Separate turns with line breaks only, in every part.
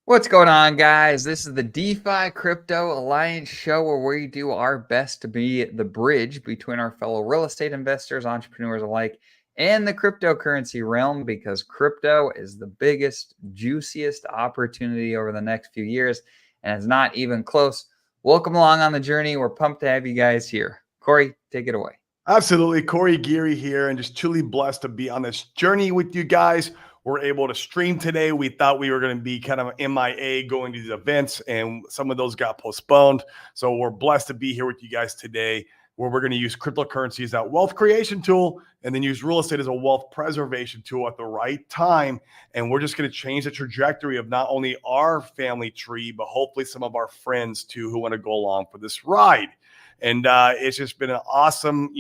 What's going on, guys? This is the DeFi Crypto Alliance show where we do our best to be the bridge between our fellow real estate investors, entrepreneurs alike, and the cryptocurrency realm because crypto is the biggest, juiciest opportunity over the next few years, and it's not even close. Welcome along on the journey. We're pumped to have you guys here. Corey, take it away.
Absolutely. Corey Geary here, and just truly blessed to be on this journey with you guys. We're able to stream today. We thought we were going to be kind of MIA going to these events, and some of those got postponed. So we're blessed to be here with you guys today, where we're going to use cryptocurrency as that wealth creation tool and then use real estate as a wealth preservation tool at the right time. And we're just going to change the trajectory of not only our family tree, but hopefully some of our friends too who want to go along for this ride. And it's just been an awesome,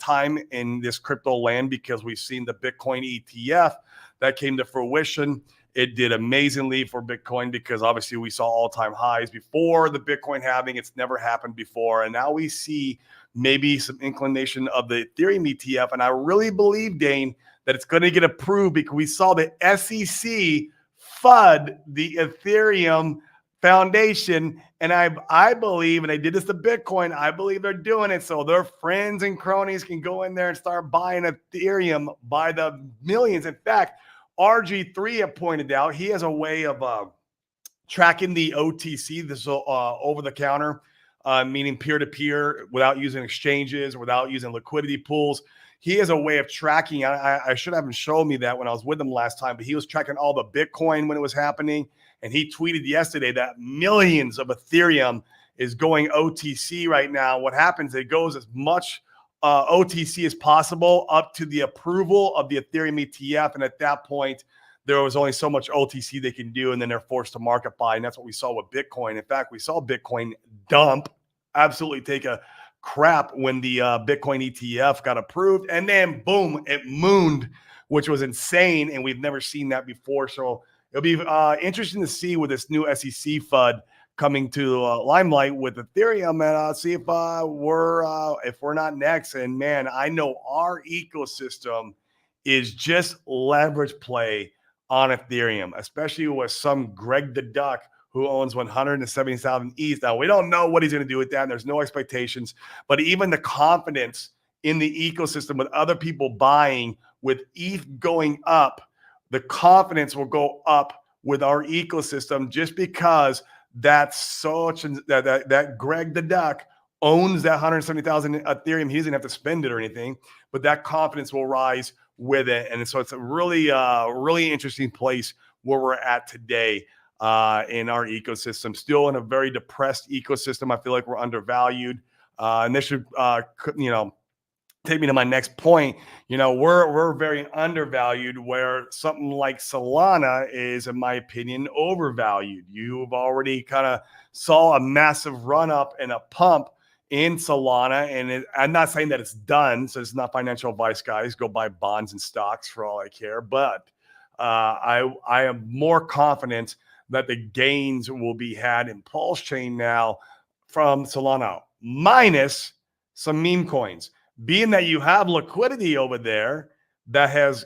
time in this crypto land because we've seen the Bitcoin ETF that came to fruition. It did amazingly for Bitcoin because obviously we saw all-time highs before the Bitcoin halving. It's never happened before. And now we see maybe some inclination of the Ethereum ETF. And I really believe, Dane, that it's going to get approved because we saw the SEC FUD the Ethereum Foundation. And I believe, and they did this to Bitcoin, I believe they're doing it so their friends and cronies can go in there and start buying Ethereum by the millions. In fact, RG3 have pointed out he has a way of tracking the OTC, this over the counter, meaning peer-to-peer, without using exchanges, without using liquidity pools. He has a way of tracking. I should have him show me that when I was with him last time, but he was tracking all the Bitcoin when it was happening. And he tweeted yesterday that millions of Ethereum is going OTC right now. What happens, it goes as much OTC as possible up to the approval of the Ethereum ETF. And at that point, there was only so much OTC they can do, and then they're forced to market buy. And that's what we saw with Bitcoin. In fact, we saw Bitcoin dump, absolutely take a crap when the Bitcoin ETF got approved. And then, boom, it mooned, which was insane. And we've never seen that before. So it'll be interesting to see with this new SEC FUD coming to limelight with Ethereum, and see if we're not next. And man, I know our ecosystem is just leverage play on Ethereum, especially with some Greg the Duck who owns 170,000 ETH. Now, we don't know what he's going to do with that, and there's no expectations, but even the confidence in the ecosystem with other people buying, with ETH going up, the confidence will go up with our ecosystem just because that Greg the Duck owns that 170,000 Ethereum. He doesn't have to spend it or anything, but that confidence will rise with it. And so it's a really interesting place where we're at today in our ecosystem. Still in a very depressed ecosystem. I feel like we're undervalued. And this should, take me to my next point. We're very undervalued, where something like Solana is, in my opinion, overvalued. You've already kind of saw a massive run up and a pump in Solana, and I'm not saying that it's done, so it's not financial advice, guys. Go buy bonds and stocks for all I care, but I am more confident that the gains will be had in Pulsechain now from Solana, minus some meme coins. Being that you have liquidity over there that has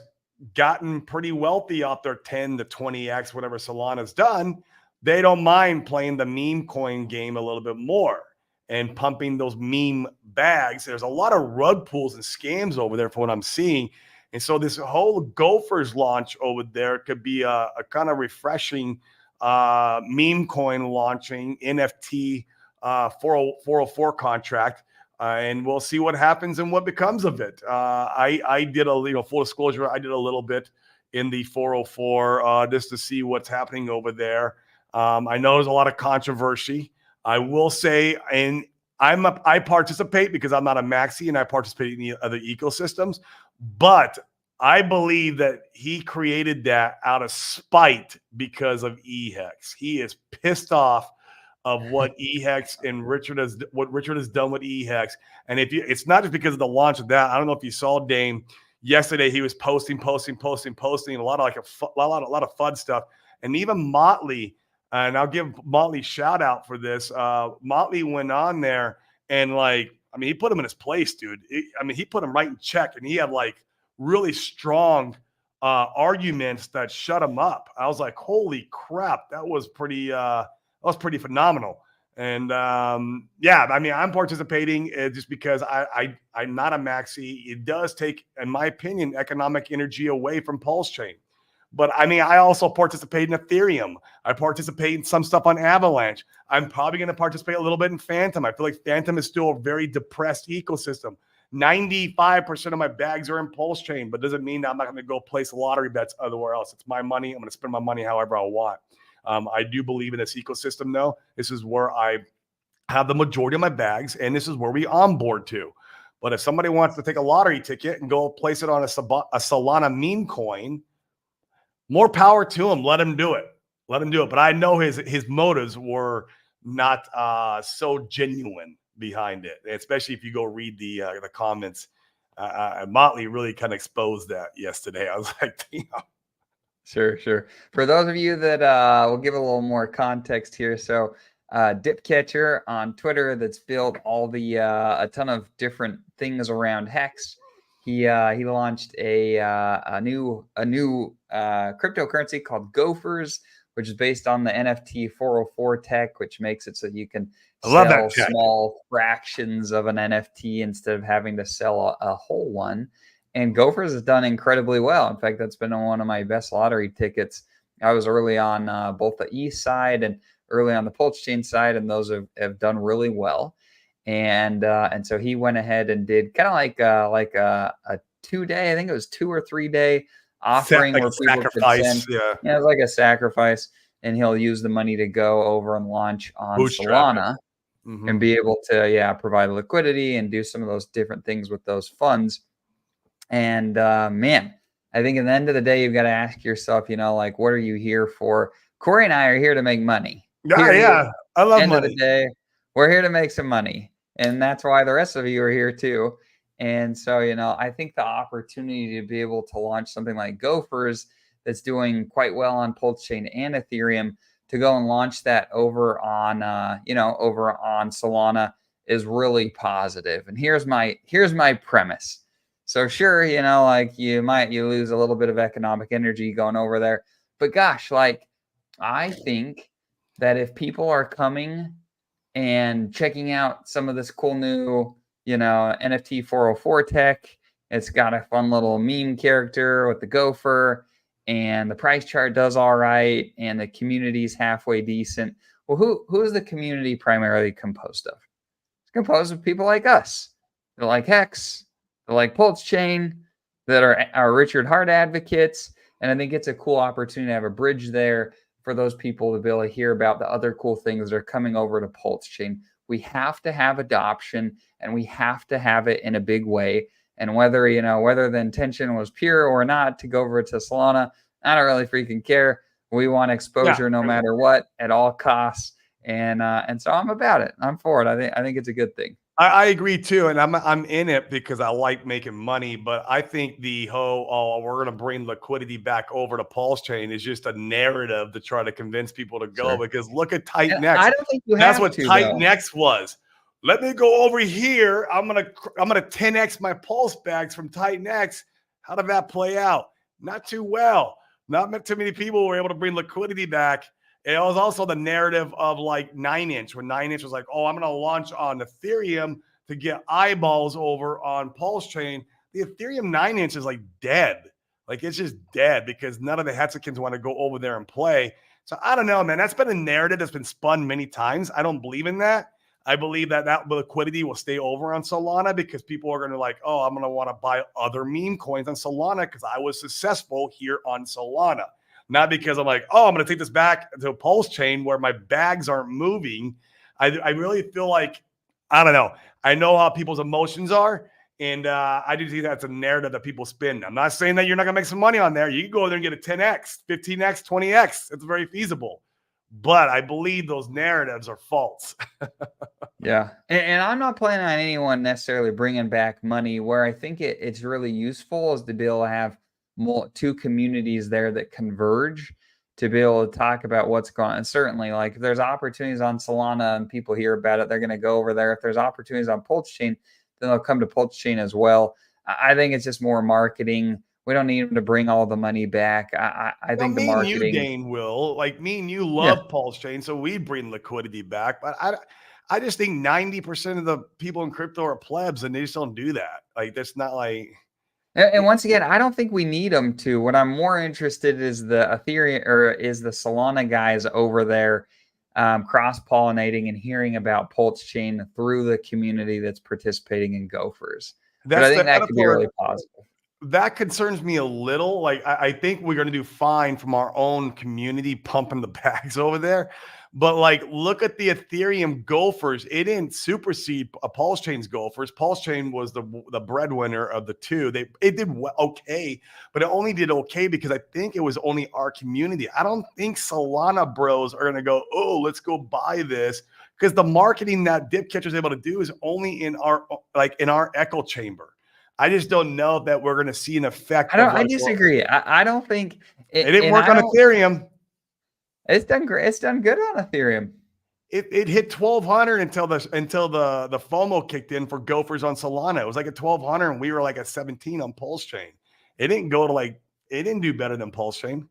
gotten pretty wealthy off their 10 to 20x, whatever Solana's done, they don't mind playing the meme coin game a little bit more and pumping those meme bags. There's a lot of rug pulls and scams over there for what I'm seeing. And so this whole Gophers launch over there could be a kind of refreshing meme coin launching NFT 404 contract. And we'll see what happens and what becomes of it. I did full disclosure, I did a little bit in the 404 just to see what's happening over there. I know there's a lot of controversy. I will say, and I participate because I'm not a maxi and I participate in the other ecosystems, but I believe that he created that out of spite because of EHEX. He is pissed off of what EHEX and Richard has done with EHEX. And it's not just because of the launch of that. I don't know if you saw Dame yesterday. He was posting a lot of FUD stuff, and even Motley. And I'll give Motley shout out for this. Motley went on there and he put him in his place, dude. He put him right in check, and he had really strong arguments that shut him up. I was like, holy crap, that was pretty phenomenal. And yeah, I mean, I'm participating just because I'm not a maxi. It does take, in my opinion, economic energy away from Pulsechain. But I mean, I also participate in Ethereum. I participate in some stuff on Avalanche. I'm probably going to participate a little bit in Phantom. I feel like Phantom is still a very depressed ecosystem. 95% of my bags are in Pulsechain, but doesn't mean that I'm not going to go place lottery bets everywhere else. It's my money. I'm going to spend my money however I want. I do believe in this ecosystem, though. This is where I have the majority of my bags, and this is where we onboard to. But if somebody wants to take a lottery ticket and go place it on a Solana meme coin, more power to him. Let him do it. Let him do it. But I know his motives were not so genuine behind it, especially if you go read the comments. Motley really kind of exposed that yesterday. I was like, damn.
Sure. For those of you that we'll give a little more context here. So Dipcatcher on Twitter that's built all the a ton of different things around Hex. He launched a new cryptocurrency called Gophers, which is based on the NFT 404 tech, which makes it so you can sell small fractions of an NFT instead of having to sell a whole one. And Gophers has done incredibly well. In fact, that's been one of my best lottery tickets. I was early on both the East side and early on the Pulsechain side, and those have done really well. And so he went ahead and did kind of like a 2-day, I think it was 2 or 3 day offering where people could send. Yeah, it was like a sacrifice, and he'll use the money to go over and launch on Solana and be able to provide liquidity and do some of those different things with those funds. And man, I think at the end of the day, you've got to ask yourself, like, what are you here for? Corey and I are here to make money.
Yeah. I love money.
End of the day, we're here to make some money. And that's why the rest of you are here too. And so, I think the opportunity to be able to launch something like Gophers that's doing quite well on Pulsechain and Ethereum, to go and launch that over on Solana is really positive. And here's my premise. So sure, like you lose a little bit of economic energy going over there, but gosh, like I think that if people are coming and checking out some of this cool new, NFT 404 tech, it's got a fun little meme character with the gopher, and the price chart does all right, and the community's halfway decent. Well, who is the community primarily composed of? It's composed of people like us. They're like Hex, they're like Pulsechain, that are Richard Hart advocates. And I think it's a cool opportunity to have a bridge there for those people to be able to hear about the other cool things that are coming over to Pulsechain. We have to have adoption, and we have to have it in a big way. And whether the intention was pure or not to go over to Solana, I don't really freaking care. We want exposure no matter what, at all costs. And so I'm about it. I'm for it. I think it's a good thing.
I agree too, and I'm in it because I like making money. But I think the whole we're going to bring liquidity back over to Pulsechain is just a narrative to try to convince people to go. Sure. Because look at Titan X.
I don't think you
That's
have
what
to,
Titan X was. Let me go over here. I'm gonna 10x my Pulse bags from Titan X. How did that play out? Not too well. Not too many people were able to bring liquidity back. It was also the narrative of like 9inch, when 9inch was like, oh, I'm going to launch on Ethereum to get eyeballs over on Pulsechain. The Ethereum 9inch is like dead. Like it's just dead because none of the Hexicans want to go over there and play. So I don't know, man. That's been a narrative that's been spun many times. I don't believe in that. I believe that liquidity will stay over on Solana because people are going to like, oh, I'm going to want to buy other meme coins on Solana because I was successful here on Solana. Not because I'm like, oh, I'm going to take this back to a Pulsechain where my bags aren't moving. I really feel like, I don't know. I know how people's emotions are. And I do think that's a narrative that people spin. I'm not saying that you're not going to make some money on there. You can go there and get a 10x, 15x, 20x. It's very feasible. But I believe those narratives are false.
Yeah. And I'm not planning on anyone necessarily bringing back money. Where I think it's really useful is to be able to have two communities there that converge to be able to talk about what's going on. And certainly, like if there's opportunities on Solana and people hear about it, they're going to go over there. If there's opportunities on Pulsechain, then they'll come to Pulsechain as well. I think it's just more marketing We don't need them to bring all the money back. I
Well,
think the
me and you,
marketing.
Dane, will. Like, me and you
Yeah.
love Pulsechain, so we bring liquidity back. But I just think 90% of the people in crypto are plebs, and they just don't do that. Like, that's not like
And once again, I don't think we need them to. What I'm more interested is the Ethereum or is the Solana guys over there cross pollinating and hearing about Pulse Chain through the community that's participating in Gophers. But I
that's
think
the
that
other
could be
part
really positive.
that concerns me a little. Like, I think we're going to do fine from our own community pumping the bags over there. But like, look at the Ethereum Gophers. It didn't supersede a Pulse Chain's Gophers. Pulse Chain was the breadwinner of the two. It did okay, but it only did okay because I think it was only our community. I don't think Solana bros are going to go, oh, let's go buy this, because the marketing that Dipcatcher is able to do is only in our echo chamber. I just don't know that we're going to see an effect of
I
like, well,
disagree. I don't think
it
it,
didn't
and
work
I
on
don't.
Ethereum.
It's done great. It's done good on Ethereum.
It hit 1,200 until the FOMO kicked in for Gophers on Solana. It was like at 1,200 and we were like at 17 on Pulse Chain. It didn't go to like, it didn't do better than Pulse Chain.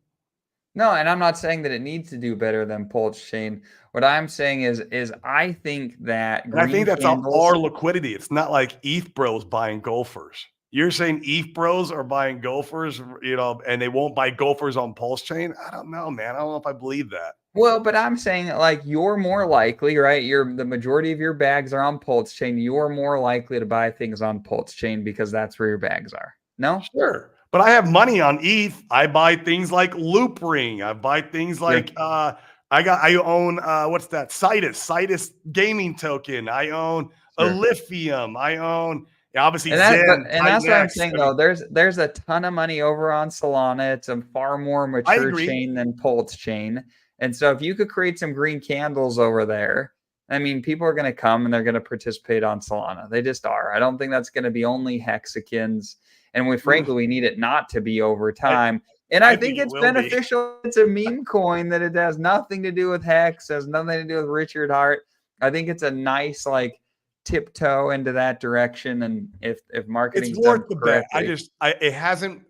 No, and I'm not saying that it needs to do better than Pulse Chain. What I'm saying is I think that
And I think
green
that's
candles.
our liquidity. It's not like ETH bros buying Gophers. You're saying ETH bros are buying Gophers, and they won't buy Gophers on Pulse Chain? I don't know, man. I don't know if I believe that.
Well, but I'm saying like you're more likely, right? The majority of your bags are on Pulse Chain. You're more likely to buy things on Pulse Chain because that's where your bags are. No?
Sure. But I have money on ETH. I buy things like Loop Ring. I buy things
Sure.
like I own what's that? Citus gaming token. I own
Sure.
Lithium. I own obviously
And that, but
Zen,
and
Titan
that's what I'm
X.
saying
I mean,
though. There's a ton of money over on Solana. It's a far more
I
mature
agree.
chain than Pulse chain. And so if you could create some green candles over there, I mean, people are going to come and they're going to participate on Solana. They just are. I don't think that's going to be only hexagons. And frankly, we need it not to be over
I,
time. And I
I think
think
it
it's
will be.
beneficial. It's a meme coin that it has nothing to do with Hex, has nothing to do with Richard Hart. I think it's a nice like tiptoe into that direction. And if
It's
marketing's done
worth the bet.
correctly.
It hasn't.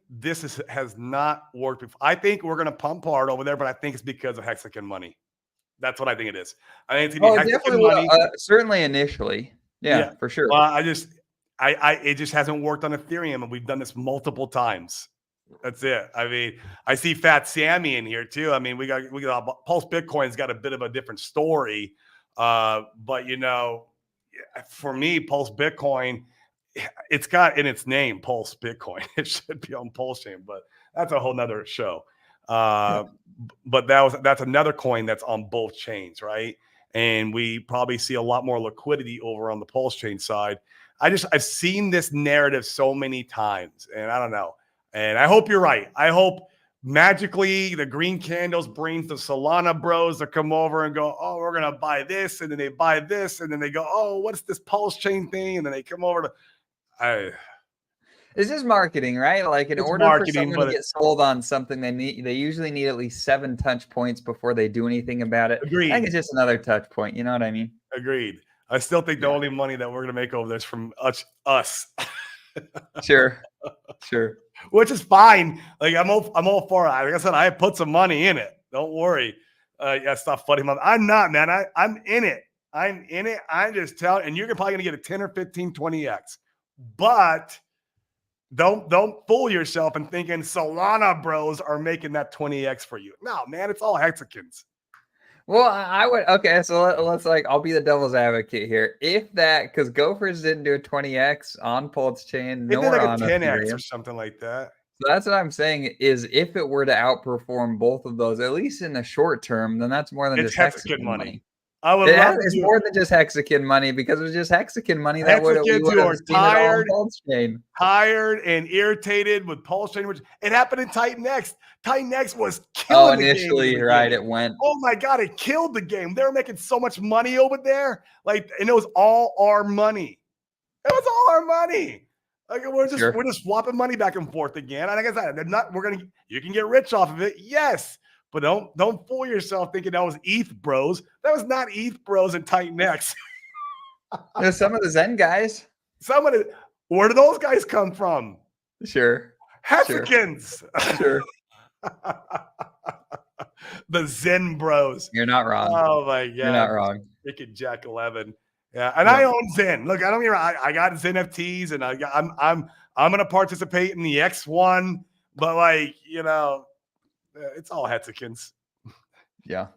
Has not worked before. I think we're going to pump hard over there, but I think it's because of Hexagon money. That's what I think it is. I think it's going
Oh,
to
it
be
definitely
Hexagon
will.
money.
Certainly initially.
Yeah.
Yeah, for sure.
Well, it just hasn't worked on Ethereum, and we've done this multiple times. That's it. I mean, I see Fat Sammy in here too. I mean, we got Pulse Bitcoin's got a bit of a different story, but for me, Pulse Bitcoin, it's got in its name Pulse Bitcoin. It should be on Pulse Chain, but that's a whole nother show.
Yeah.
But that's another coin that's on both chains, right? And we probably see a lot more liquidity over on the Pulse Chain side. I've seen this narrative so many times, and I don't know. And I hope you're right. I hope magically the green candles brings the Solana bros to come over and go, oh, we're gonna buy this, and then they buy this, and then they go, oh, what's this Pulse Chain thing? And then they come over to
It's just marketing, right? Like in
it's
order for
marketing,
someone to
but
get sold on something, they usually need at least 7 touch points before they do anything about it. I think
agreed.
it's just another touch point. You know what I mean?
Agreed. I still think the
Yeah.
only money that we're gonna make over this from us.
Sure. Sure.
Which is fine. Like I'm all for it. Like I said, I put some money in it. Don't worry. Yeah, stop funny, mom. I'm not, man. I'm in it. I'm in it. I'm just telling, and you're probably gonna get a 10 or 15, 20x. But don't fool yourself and thinking Solana bros are making that 20x for you. No, man, it's all hexagons.
Well, I would. Okay, so let's like I'll be the devil's advocate here. If that, because Gophers didn't do a 20x on Pulse Chain
It did
nor
like a
on
10x or
Ethereum.
something like that.
So that's what I'm saying is if it were to outperform both of those, at least in the short term, then that's more than
It's
just
hexagon
hexagon
money.
money.
I would love to
It's
do
more than just hexagon money because it was just hexagon money that we
hexagons
would
who
have
are
seen it all on Pulse Chain.
tired and irritated with Pulse Chain, which it happened in Titan X. Titan X was
Oh,
killing the game in the
initially, right?
beginning.
It went.
Oh my God, it killed the game. They were making so much money over there. Like, and it was all our money. It was all our money. Like we're just swapping money back and forth again. And like I said, you can get rich off of it, yes. But don't fool yourself thinking that was ETH bros. That was not ETH bros and Titan X.
There's some of the Zen guys.
Where do those guys come from?
Sure.
Hexicans.
Sure.
The Zen Bros.
You're not wrong.
Oh my
You're not
God.
wrong.
Freaking Jack 11. Yeah, and I
Yep.
own Zen. Look, I don't mean I got Zen FTs, and I'm gonna participate in the X1, but like it's all Hexicans.
Yeah.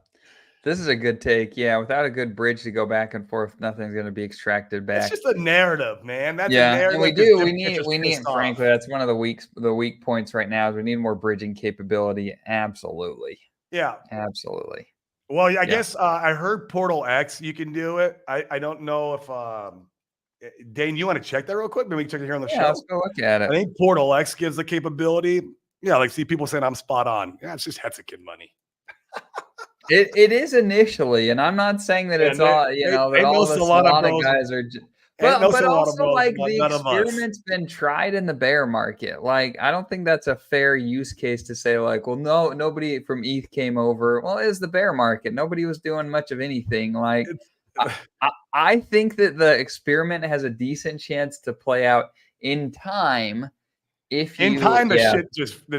This is a good take. Yeah, without a good bridge to go back and forth, nothing's going to be extracted
It's
back.
just a narrative, man. That's a
Yeah, and
narrative
we
because
do.
Dip gets us
We need.
pissed off.
Frankly, that's one of the weak points right now. Is we need more bridging capability. Absolutely.
Yeah.
Absolutely.
Well, I
Yeah.
guess I heard Portal X. You can do it. I don't know if Dane, you want to check that real quick? Maybe we can check it here on the show.
Let's go look at it.
I think Portal X gives the capability. Yeah, like see people saying I'm spot on. Yeah, it's just Hexican money.
It is initially, and I'm not saying that it's all that all the Solana guys are. But also like the experiment's been tried in the bear market. Like I don't think that's a fair use case to say like, well, no, nobody from ETH came over. Well, it was the bear market. Nobody was doing much of anything. Like I think that the experiment has a decent chance to play out in time. This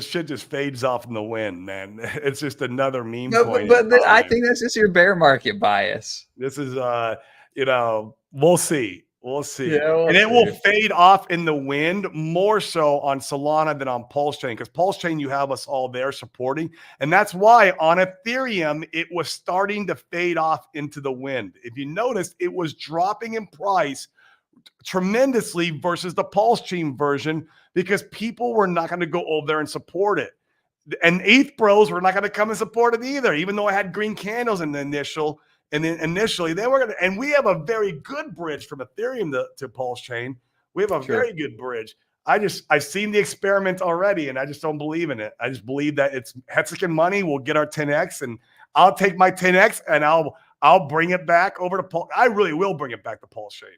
shit just fades off in the wind, man. It's just another meme point.
But I think that's just your bear market bias.
This is we'll see. We'll see.
Yeah,
it will fade off in the wind more so on Solana than on Pulsechain, because Pulsechain, you have us all there supporting. And that's why on Ethereum, it was starting to fade off into the wind. If you noticed, it was dropping in price tremendously versus the Pulsechain version because people were not going to go over there and support it. And ETH bros were not going to come and support it either, even though I had green candles in the initial. And then initially they were going to, and we have a very good bridge from Ethereum to Pulsechain. We have a very good bridge. I've seen the experiment already, and I just don't believe in it. I just believe that it's Hexican money. We'll get our 10x, and I'll take my 10x and I'll bring it back over to Pulse. I really will bring it back to Pulsechain.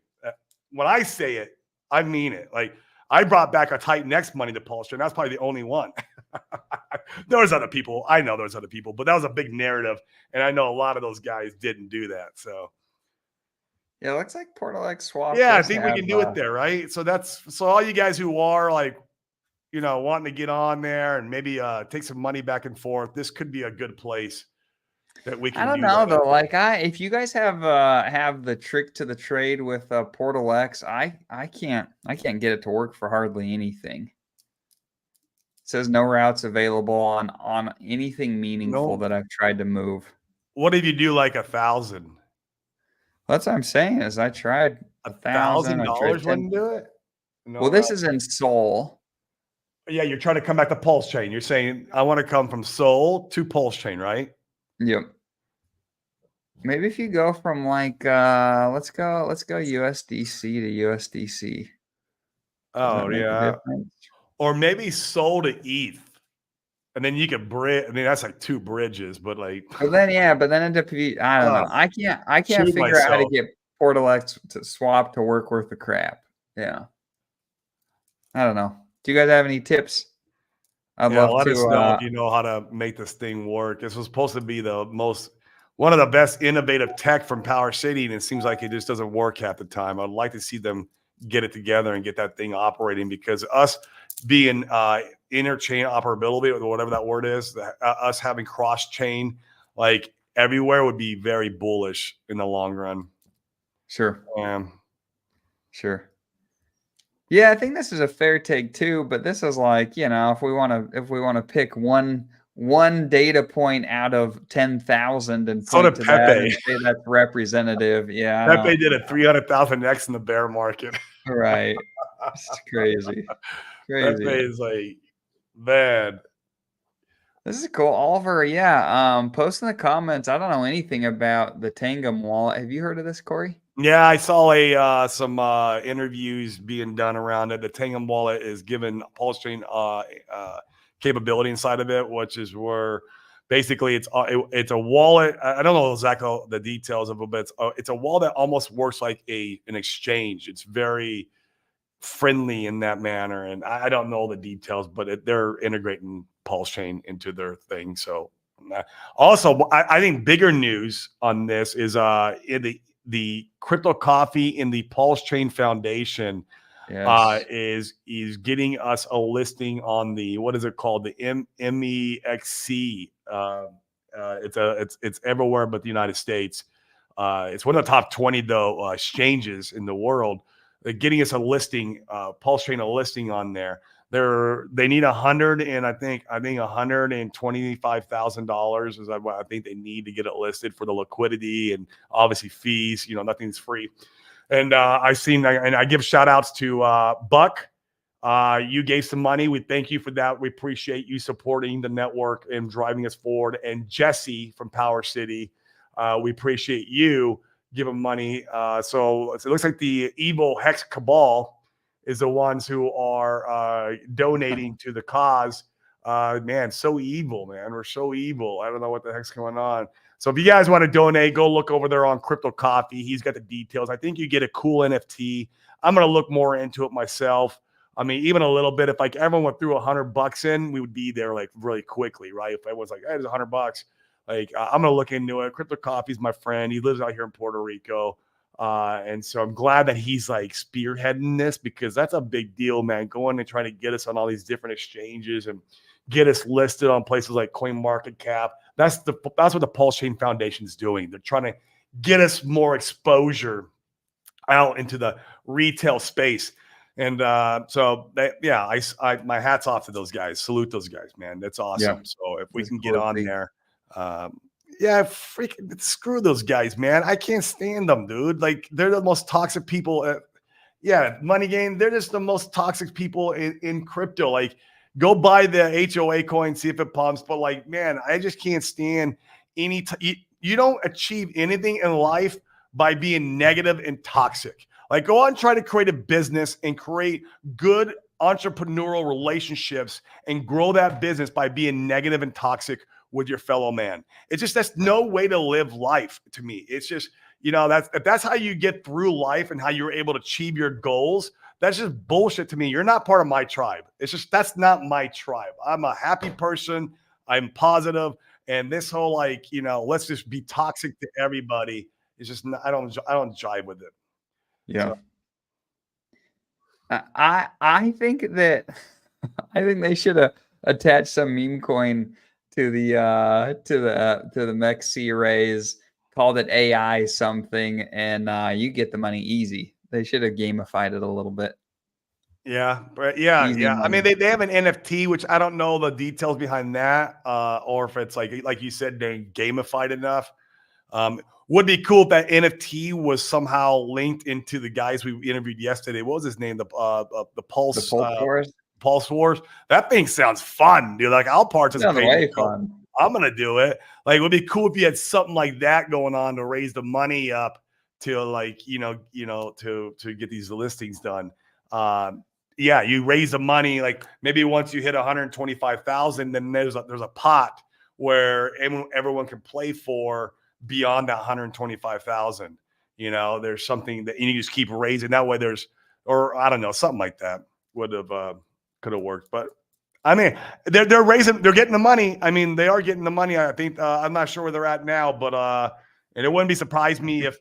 When I say it, I mean it. Like I brought back a Titan X money to Pulsechain. That's probably the only one. There was other people. I know there's other people, but that was a big narrative. And I know a lot of those guys didn't do that. So
yeah, it looks like Portal X swap.
Yeah, I think we can do it there, right? So all you guys who are like, wanting to get on there and maybe take some money back and forth. This could be a good place that we can.
I don't know though. Like if you guys have the trick to the trade with Portal X, I can't get it to work for hardly anything. It says no routes available on anything meaningful that I've tried to move.
What if you do like 1,000?
That's what I'm saying is I tried
$1,000 wouldn't do it.
No well, this is in Sol.
Yeah, you're trying to come back to Pulsechain. You're saying I want to come from Sol to Pulsechain, right?
Yep. Maybe if you go from like let's go USDC to USDC.
Oh yeah. Or maybe Sol to ETH. And then you could bridge. I mean, that's like 2 bridges, but like.
But then I don't know. I can't figure out how to get Portal X to swap to work worth the crap. Yeah. I don't know. Do you guys have any tips?
I'd love to. Let us know if you know how to make this thing work. This was supposed to be one of the best innovative tech from Power City, and it seems like it just doesn't work half the time. I'd like to see them get it together and get that thing operating, because us being interchain operability, or whatever that word is, us having cross chain like everywhere would be very bullish in the long run.
Sure. Sure. Yeah, I think this is a fair take too, but this is like, if we want to pick one data point out of 10,000 and point to that and say that's representative. Yeah.
Pepe did a 300,000x in the bear market.
Right. It's crazy.
Pepe is like, man.
This is cool. Oliver, post in the comments. I don't know anything about the Tangam wallet. Have you heard of this, Corey?
Yeah, I saw some interviews being done around it. The Tangam wallet is given Pulsechain capability inside of it, which is where basically it's a wallet. I don't know exactly the details of it, but it's a wallet that almost works like an exchange. It's very friendly in that manner, and I don't know the details, but they're integrating Pulsechain into their thing. So also, I think bigger news on this is the Crypto Coffee in the Pulsechain Foundation
Yes.
is getting us a listing on the, what is it called, the MEXC. It's everywhere but the United States. It's one of the top 20 though exchanges in the world. They're getting us a listing, Pulsechain a listing on there. They need 100 and I think $125,000 is what I think they need to get it listed for the liquidity and obviously fees. Nothing's free. And I give shout outs to Buck. You gave some money. We thank you for that. We appreciate you supporting the network and driving us forward. And Jesse from Power City, we appreciate you giving money. So it looks like the evil Hex Cabal is the ones who are donating to the cause. Man, so evil, man. We're so evil. I don't know what the heck's going on. So if you guys want to donate, go look over there on Crypto Coffee. He's got the details. I think you get a cool NFT. I'm going to look more into it myself. I mean, even a little bit. If like everyone went through $100 in, we would be there like really quickly, right? If everyone's like, hey, there's $100, like I'm going to look into it. Crypto Coffee's my friend. He lives out here in Puerto Rico. And so I'm glad that he's like spearheading this because that's a big deal, man. Going and trying to get us on all these different exchanges and get us listed on places like CoinMarketCap. That's what the Pulsechain Foundation is doing. They're trying to get us more exposure out into the retail space. And so my hat's off to those guys. Salute those guys, man. That's awesome.
Yep.
So if we can get on there, freaking screw those guys, man. I can't stand them, dude. Like they're the most toxic people. Money game. They're just the most toxic people in crypto. Like go buy the HOA coin, see if it pumps. But like, man, I just can't stand you don't achieve anything in life by being negative and toxic. Like go on, try to create a business and create good entrepreneurial relationships and grow that business by being negative and toxic with your fellow man. It's just, that's no way to live life to me. It's just, that's how you get through life and how you're able to achieve your goals. That's just bullshit to me. You're not part of my tribe. It's just, that's not my tribe. I'm a happy person. I'm positive. And this whole, like, let's just be toxic to everybody. It's just, I don't jive with it.
Yeah. So. I think that they should have attached some meme coin to the MEXC raise, called it AI something, and you get the money easy. They should have gamified it a little bit.
Yeah, but yeah.
Easy money.
I mean, they have an NFT, which I don't know the details behind that, or if it's like you said, they gamified enough. Would be cool if that NFT was somehow linked into the guys we interviewed yesterday. What was his name? The Pulse
Wars.
Pulse Wars. That thing sounds fun, dude. Like I'll participate.
Way fun.
I'm gonna do it. Like it would be cool if you had something like that going on to raise the money up to like to get these listings done. You raise the money. Like maybe once you hit 125,000, then there's a pot where everyone can play for beyond that 125,000. There's something that you just keep raising that way. Or I don't know, something like that could have worked. But I mean, they're getting the money. I mean, they are getting the money. I think I'm not sure where they're at now, but and it wouldn't be surprised me if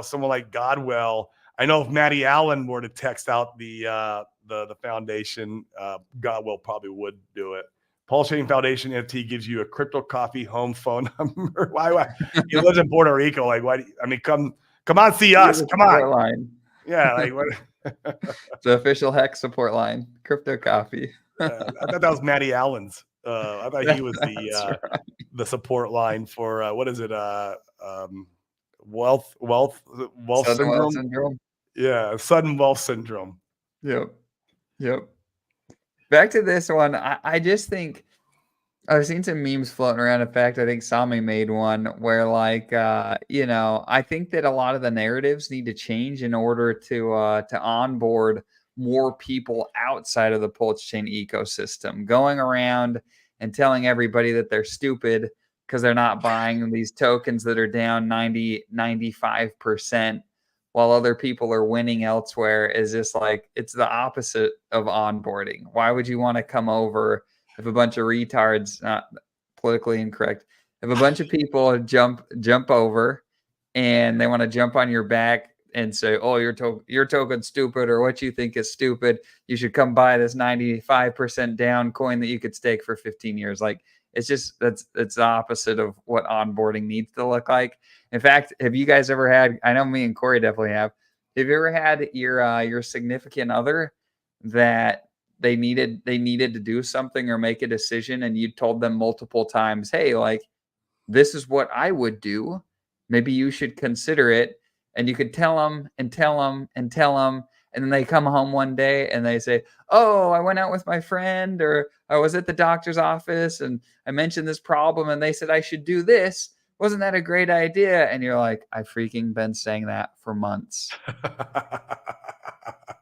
someone like Godwell. I know if Matty Allen were to text out the foundation, Godwell probably would do it. Pulsechain Foundation NFT gives you a Crypto Coffee home phone number. Why? He lives in Puerto Rico. Like, why? Come on, see us. Come on.
Line.
Yeah, like what?
It's the official Hex support line. Crypto Coffee.
I thought that was Matty Allen's. I thought he was the support line for what is it? Wealth syndrome. Yeah, sudden wealth syndrome.
Yep. Back to this one. I just think I've seen some memes floating around. In fact, I think Sami made one where like, I think that a lot of the narratives need to change in order to onboard more people outside of the Pulsechain ecosystem, going around and telling everybody that they're stupid because they're not buying these tokens that are down 95%. While other people are winning elsewhere, is just like, it's the opposite of onboarding. Why would you want to come over if a bunch of retards, not politically incorrect, if a bunch of people jump over and they want to jump on your back and say, "Oh, your token's stupid," or "What you think is stupid. You should come buy this 95% down coin that you could stake for 15 years." Like it's just it's the opposite of what onboarding needs to look like. In fact, have you guys ever had? I know me and Corey definitely have. Have you ever had your significant other that they needed to do something or make a decision, and you told them multiple times, "Hey, like this is what I would do. Maybe you should consider it." And you could tell them and tell them and tell them. And then they come home one day and they say, "Oh, I went out with my friend, or I was at the doctor's office and I mentioned this problem and they said I should do this. Wasn't that a great idea?" And you're like, "I've freaking been saying that for months."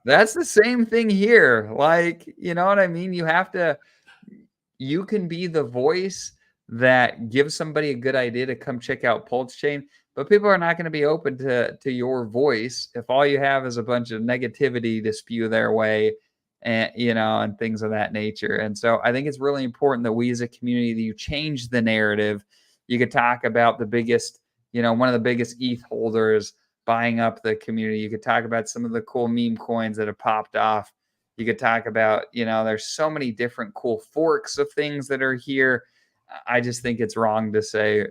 That's the same thing here. Like, you know what I mean? You can be the voice that gives somebody a good idea to come check out Pulsechain, but people are not going to be open to your voice if all you have is a bunch of negativity to spew their way, and and things of that nature. And so I think it's really important that we as a community, that you change the narrative. You could talk about the biggest, one of the biggest ETH holders buying up the community. You could talk about some of the cool meme coins that have popped off. You could talk about, there's so many different cool forks of things that are here. I just think it's wrong to say,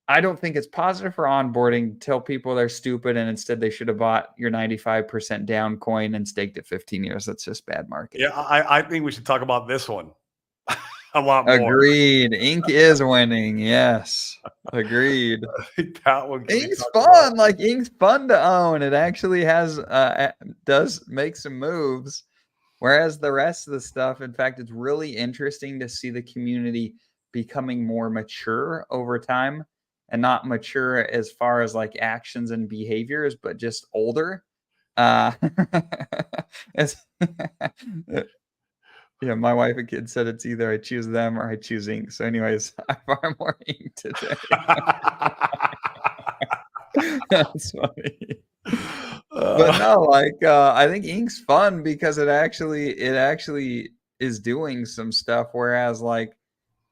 I don't think it's positive for onboarding. Tell people they're stupid and instead they should have bought your 95% down coin and staked it 15 years. That's just bad marketing.
Yeah, I think we should talk about this one a lot more.
Agreed. Ink is winning. Yes. Agreed.
That one can be
Ink's
talked about.
fun. Like Ink's fun to own. It actually does make some moves. Whereas the rest of the stuff, in fact, it's really interesting to see the community becoming more mature over time, and not mature as far as like actions and behaviors, but just older. Uh, it's, yeah, my wife and kids said it's either I choose them or I choose Ink. So, anyways, I buy more Ink today. That's funny. But no, like I think Ink's fun because it actually is doing some stuff. Whereas like,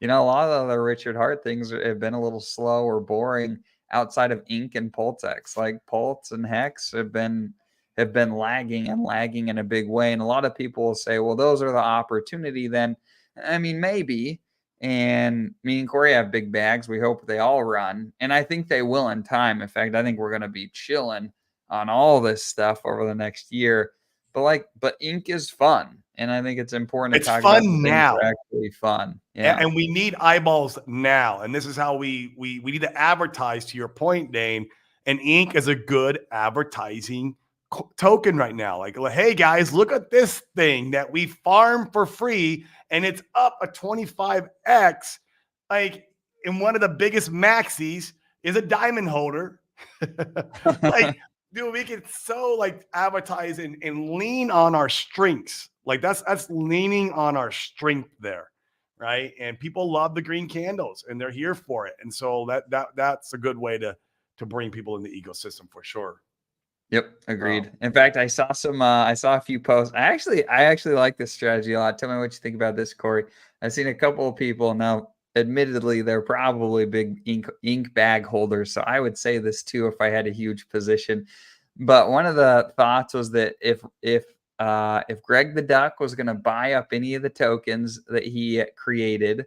a lot of the Richard Hart things have been a little slow or boring outside of Ink and Pultex. Like Pulse and Hex have been lagging and lagging in a big way. And a lot of people will say, well, those are the opportunity then. I mean, maybe. And me and Corey have big bags. We hope they all run. And I think they will in time. In fact, I think we're gonna be chilling on all this stuff over the next year. But Ink is fun. And I think it's important to
It's
talk about the
fun
things that
now.
are actually fun. Yeah.
And we need eyeballs now. And this is how we need to advertise, to your point, Dane. And Ink is a good advertising token right now. Like, hey guys, look at this thing that we farm for free and it's up a 25x. Like, in one of the biggest maxis is a diamond holder. Like, dude, we can so like advertise and lean on our strengths. Like that's leaning on our strength there, right? And people love the green candles and they're here for it. And so that's a good way to bring people in the ecosystem for sure.
Yep, agreed. In fact, I saw a few posts. I actually like this strategy a lot. Tell me what you think about this, Corey. I've seen a couple of people now. Admittedly, they're probably big ink bag holders, so I would say this too if I had a huge position. But one of the thoughts was that if Greg the Duck was going to buy up any of the tokens that he created,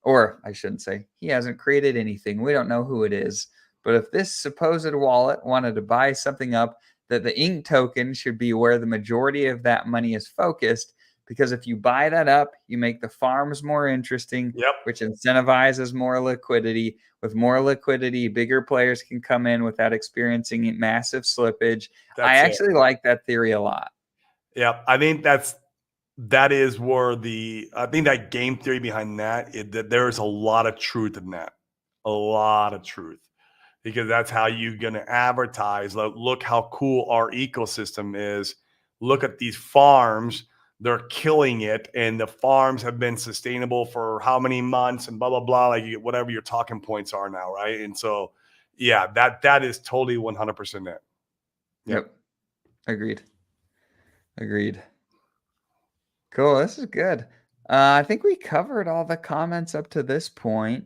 or I shouldn't say, he hasn't created anything. We don't know who it is. But if this supposed wallet wanted to buy something up, that the Ink token should be where the majority of that money is focused. Because if you buy that up, you make the farms more interesting,
Yep.
which incentivizes more liquidity. With more liquidity, bigger players can come in without experiencing massive slippage. I
That's it.
actually like that theory a lot.
Yep. I think that is where I think that game theory behind that there is a lot of truth in that. A lot of truth. Because that's how you're going to advertise. Look how cool our ecosystem is. Look at these farms. They're killing it. And the farms have been sustainable for how many months and blah, blah, blah. Like whatever your talking points are now, right? And so, yeah, that is totally 100% it.
Yep. Agreed. Cool. This is good. I think we covered all the comments up to this point.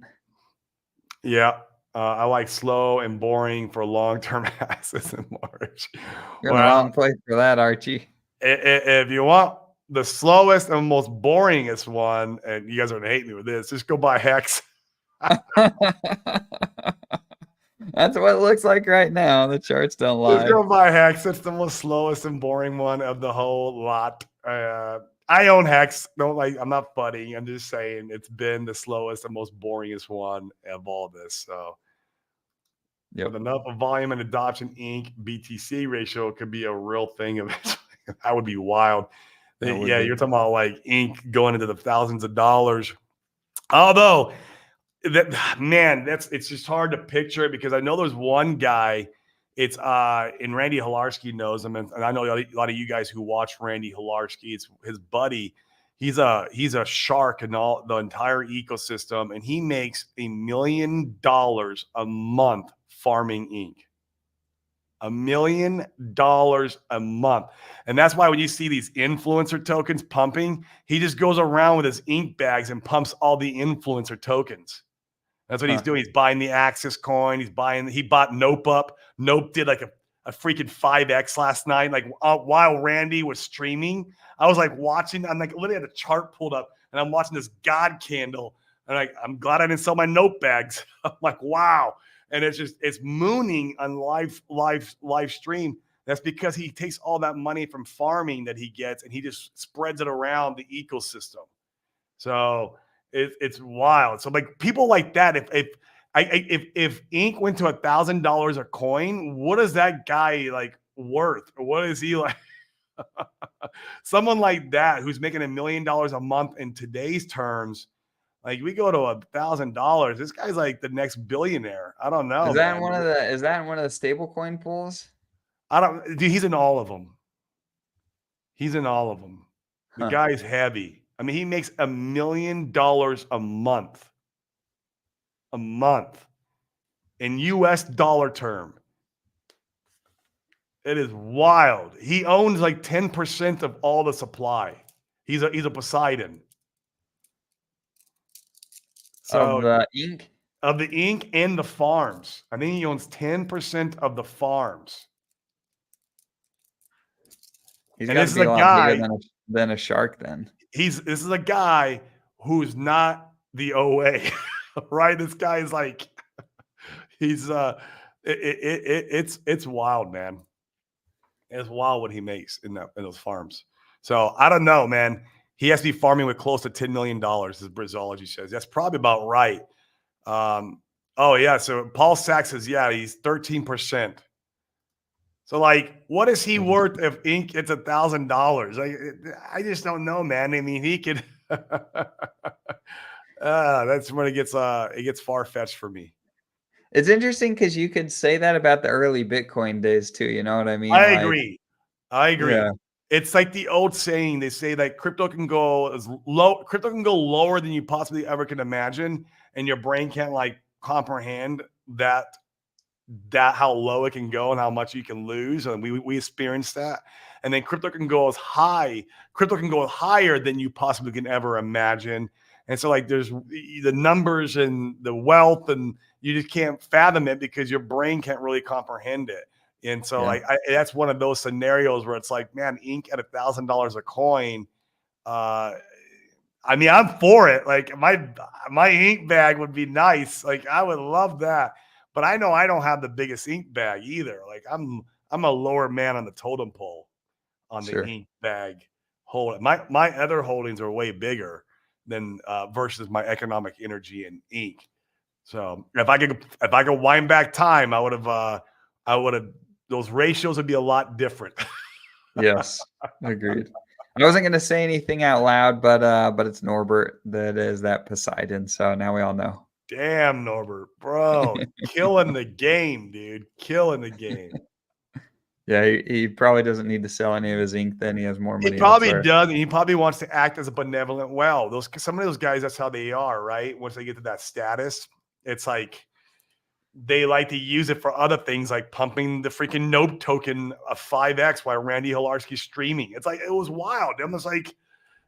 Yeah. I like slow and boring for long-term assets in March.
You're in the
Well,
wrong place for that, Archie.
if you want the slowest and most boringest one, and you guys are gonna hate me with this, just go buy Hex.
That's what it looks like right now. The charts don't
Just
lie.
go buy Hex. It's the most slowest and boring one of the whole lot. I own Hex. Don't like. I'm not funny. I'm just saying it's been the slowest and most boringest one of all this. So,
Yep.
with enough of volume and adoption, Inc. BTC ratio could be a real thing eventually. That would be wild. Yeah, you're talking about like Inc. going into the thousands of dollars. Although that man, it's just hard to picture it because I know there's one guy. It's and Randy Hilarski knows him, and I know a lot of you guys who watch Randy Hilarski. It's his buddy. He's a shark in all the entire ecosystem, and he makes $1 million a month farming ink. $1 million a month. And that's why when you see these influencer tokens pumping, he just goes around with his ink bags and pumps all the influencer tokens. That's what he's doing. He's buying the Axis coin. He bought Nope up. Nope did like a freaking 5X last night. Like while Randy was streaming, I was like watching. I'm like literally had a chart pulled up and I'm watching this God candle. And I'm glad I didn't sell my Nope bags. I'm like, wow. And it's mooning on live stream. That's because he takes all that money from farming that he gets and he just spreads it around the ecosystem. So it's wild. So like people like that, if Ink went to $1,000 a coin, what is that guy like worth? Or what is he like? Someone like that who's making $1 million a month in today's terms. Like we go to $1,000. This guy's like the next billionaire. I don't know.
Is that one of the stablecoin pools?
I don't. Dude, he's in all of them. He's in all of them. The guy's heavy. I mean, he makes $1 million a month. A month in US dollar term. It is wild. He owns like 10% of all the supply. He's a Poseidon.
So of the ink?
Of the ink and the farms. I think he owns 10% of the farms.
He's got to be a lot bigger than a shark then.
This is a guy who's not the OA, right? This guy is like, he's it's wild, man. It's wild what he makes in those farms. So I don't know, man. He has to be farming with close to $10 million, as Brizology says. That's probably about right. Oh yeah. So Paul Sachs says, yeah, he's 13%. So like, what is he worth if Ink it's $1,000? I just don't know, man. I mean, he could. That's when it gets far fetched for me.
It's interesting because you could say that about the early Bitcoin days too. You know what I mean?
I agree.
Yeah.
It's like the old saying. They say that crypto can go lower than you possibly ever can imagine, and your brain can't like comprehend that how low it can go and how much you can lose. And we experienced that. And then crypto can go higher than you possibly can ever imagine. And so like there's the numbers and the wealth and you just can't fathom it because your brain can't really comprehend it. And so like that's one of those scenarios where it's like, man, Ink at $1,000 a coin. I mean, I'm for it. Like my ink bag would be nice. Like I would love that. But I know I don't have the biggest ink bag either. Like I'm a lower man on the totem pole on the ink bag hold. My other holdings are way bigger than versus my economic energy and ink. So if I could wind back time, I would have those ratios would be a lot different.
Yes, agreed. I wasn't going to say anything out loud, but it's Norbert that is that Poseidon. So now we all know.
Damn, Norbert, bro, killing the game, dude, killing the game.
Yeah, he probably doesn't need to sell any of his ink. Then he has more money.
He probably does. He probably wants to act as a benevolent well. Some of those guys, that's how they are, right? Once they get to that status, it's like they like to use it for other things, like pumping the freaking Nope token of 5X while Randy Hilarski's streaming. It's like it was wild. I'm just like,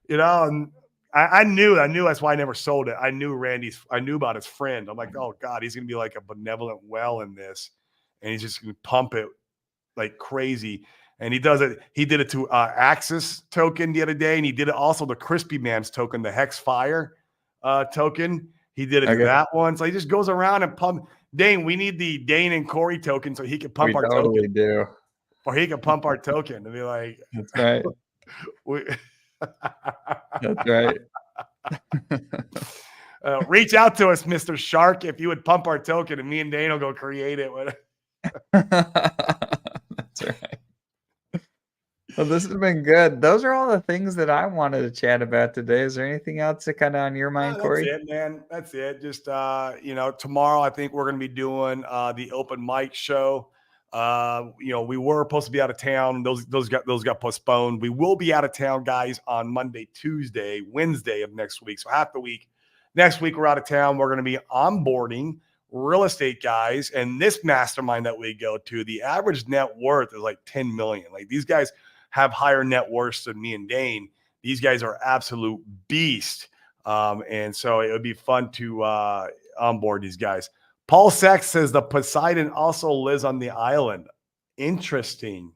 and I knew that's why I never sold it. I knew about his friend. I'm like, oh God, he's gonna be like a benevolent well in this, and he's just gonna pump it like crazy. And he does it. He did it to Axis token the other day, and he did it also the Crispy Man's token, the Hex Fire token. He did it to that one. So he just goes around and pump. Dane, we need the Dane and Corey token so he can pump our
totally
token.
Do.
Or he can pump our token and be like,
that's right. That's right.
Reach out to us, Mr. Shark, if you would pump our token, and me and Dane will go create it.
That's right. Well, this has been good. Those are all the things that I wanted to chat about today. Is there anything else that kind of on your mind, Corey?
That's it, man. That's it. Just tomorrow I think we're going to be doing the open mic show. We were supposed to be out of town. Those got postponed. We will be out of town, guys, on Monday, Tuesday, Wednesday of next week. So half the week. Next week we're out of town. We're going to be onboarding real estate guys, and this mastermind that we go to, the average net worth is like 10 million. Like, these guys have higher net worths than me and Dane. These guys are absolute beast. And so it would be fun to onboard these guys. Paul Sex says the Poseidon also lives on the island. Interesting.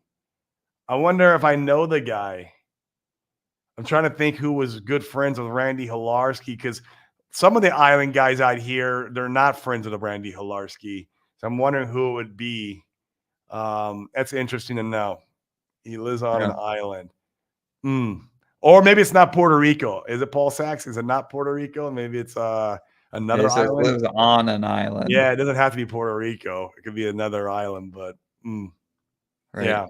I wonder if I know the guy. I'm trying to think who was good friends with Randy Hilarski, because some of the island guys out here, they're not friends with the Randy Hilarski. So I'm wondering who it would be. That's interesting to know. He lives on an island. Or maybe it's not Puerto Rico. Is it Paul Sachs? Is it not Puerto Rico? Maybe it's another island.
It lives on an island.
Yeah, it doesn't have to be Puerto Rico. It could be another island, but
right.
Yeah.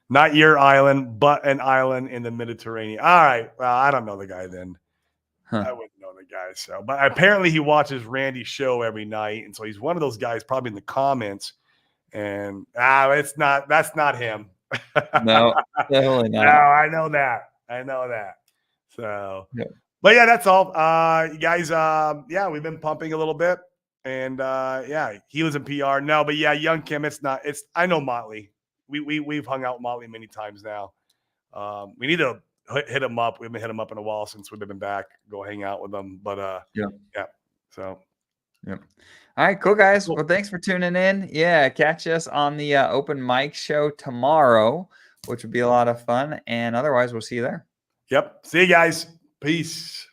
Not your island, but an island in the Mediterranean. All right. Well, I don't know the guy then. I wouldn't know the guy. So, but apparently he watches Randy's show every night. And so he's one of those guys probably in the comments. And that's not him.
No, definitely not.
No, I know that. So, But yeah, that's all. You guys, we've been pumping a little bit. And he was in PR. No, but yeah, Young Kim, I know Motley. We've hung out with Motley many times now. We need to hit him up. We haven't hit him up in a while since we've been back. Go hang out with them. But So
all right, cool, guys. Well, thanks for tuning in. Yeah, catch us on the open mic show tomorrow, which would be a lot of fun. And otherwise, we'll see you there.
Yep. See you guys. Peace.